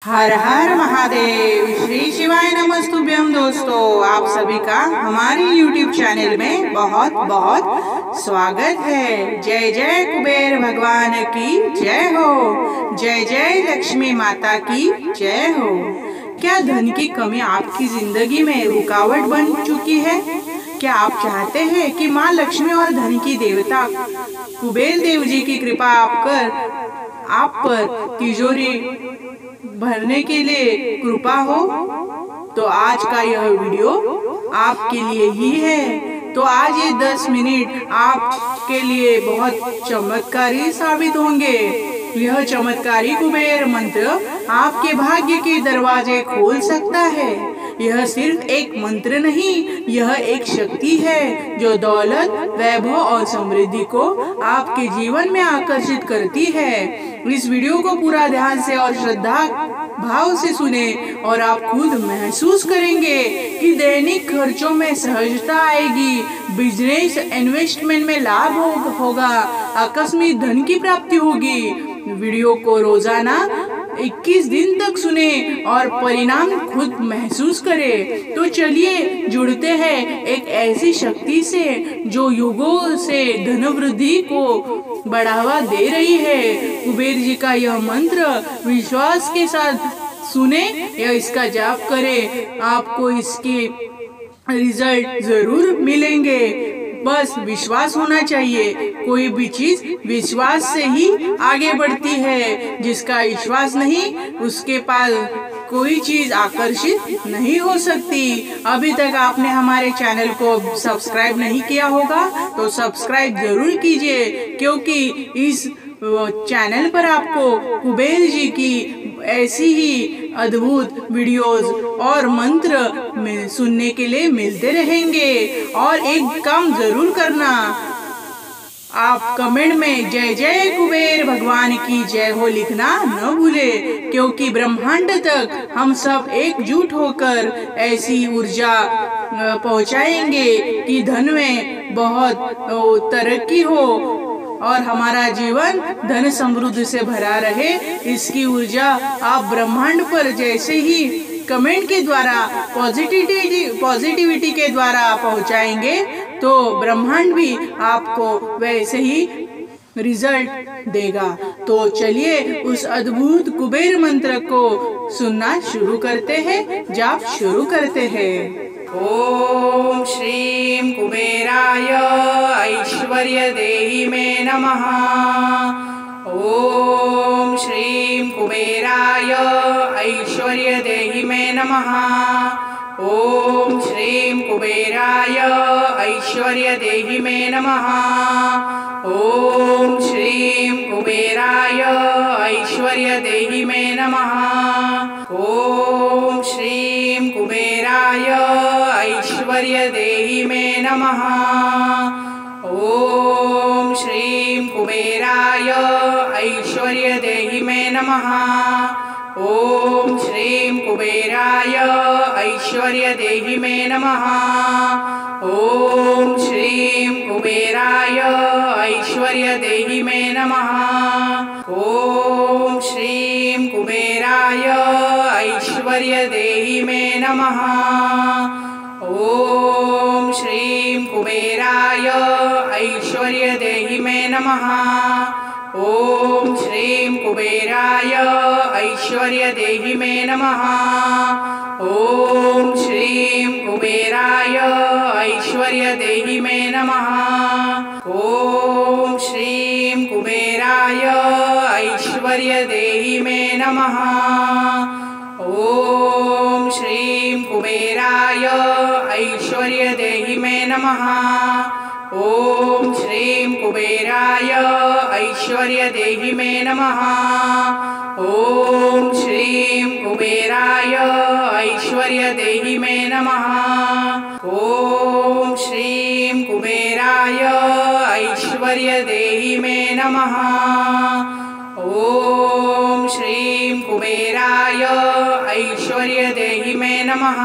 हर हर महादेव। श्री शिवाय नमस्तुभ्यम। दोस्तों, आप सभी का हमारे YouTube चैनल में बहुत बहुत स्वागत है। जय जय कुबेर भगवान की जय हो। जय जय लक्ष्मी माता की जय हो। क्या धन की कमी आपकी जिंदगी में रुकावट बन चुकी है? क्या आप चाहते हैं कि माँ लक्ष्मी और धन की देवता कुबेर देव जी की कृपा आप पर तिजोरी भरने के लिए कृपा हो? तो आज का यह वीडियो आपके लिए ही है। तो आज ये 10 मिनट आपके लिए बहुत चमत्कारी साबित होंगे। यह चमत्कारी कुबेर मंत्र आपके भाग्य के दरवाजे खोल सकता है। यह सिर्फ एक मंत्र नहीं, यह एक शक्ति है जो दौलत, वैभव और समृद्धि को आपके जीवन में आकर्षित करती है। इस वीडियो को पूरा ध्यान से और श्रद्धा भाव से सुने और आप खुद महसूस करेंगे कि दैनिक खर्चों में सहजता आएगी, बिजनेस इन्वेस्टमेंट में लाभ होगा, आकस्मिक धन की प्राप्ति होगी। वीडियो को रोजाना 21 दिन तक सुने और परिणाम खुद महसूस करें। तो चलिए जुड़ते हैं एक ऐसी शक्ति से जो युगों से धन वृद्धि को बढ़ावा दे रही है। कुबेर जी का यह मंत्र विश्वास के साथ सुने या इसका जाप करें, आपको इसके रिजल्ट जरूर मिलेंगे। बस विश्वास होना चाहिए। कोई भी चीज विश्वास से ही आगे बढ़ती है। जिसका विश्वास नहीं, उसके पास कोई चीज आकर्षित नहीं हो सकती। अभी तक आपने हमारे चैनल को सब्सक्राइब नहीं किया होगा तो सब्सक्राइब जरूर कीजिए, क्योंकि इस चैनल पर आपको कुबेर जी की ऐसी ही अद्भुत वीडियोस और मंत्र में सुनने के लिए मिलते रहेंगे। और एक काम जरूर करना, आप कमेंट में जय जय कुबेर भगवान की जय हो लिखना न भूले, क्योंकि ब्रह्मांड तक हम सब एकजुट होकर ऐसी ऊर्जा पहुंचाएंगे कि धन में बहुत तरक्की हो और हमारा जीवन धन समृद्धि से भरा रहे। इसकी ऊर्जा आप ब्रह्मांड पर जैसे ही कमेंट के द्वारा पॉजिटिविटी के द्वारा पहुंचाएंगे तो ब्रह्मांड भी आपको वैसे ही रिजल्ट देगा। तो चलिए उस अद्भुत कुबेर मंत्र को सुनना शुरू करते हैं, जाप शुरू करते हैं। ओम श्रीं कुबेराय ऐश्वर्य देहि मे नमः। ओम श्रीं कुबेराय ऐश्वर्य देहि मे नमः। ओम श्रीं कुबेराय ऐश्वर्य देहि मे नमः। ओम श्रीं कुबेराय ऐश्वर्य देहि मे नमः। ओम श्रीं कुबेराय ऐश्वर्य देहि मे नमः। ओम श्रीं कुबेराय ऐश्वर्य देहि मे नमः। ओम श्रीं कुबेराय ऐश्वर्य देहि मे नमः। ओम श्रीं कुबेराय ऐश्वर्य देहि मे नमः। ओम श्रीं कुबेराय ऐश्वर्य देहि मे नमः। ओम श्रीं कुबेराय ऐश्वर्य देहि मे नमः। ओम श्रीं कुबेराय ऐश्वर्य देहि मे नमः। ओम श्रीं कुबेराय ऐश्वर्य देहि मे नमः। ओम श्रीं कुबेराय ऐश्वर्य देहि मे नमः। ओम श्रीं कुबेराय ऐश्वर्य देहि मे नमः। ओम श्रीं कुबेराय ऐश्वर्य देहि मे नमः। ओम श्रीं कुबेराय ऐश्वर्य देहि मे नमः। ओम श्रीं कुबेराय ऐश्वर्य देहि मे नमः। ओम श्रीं कुबेराय ऐश्वर्य देहि मे नमः।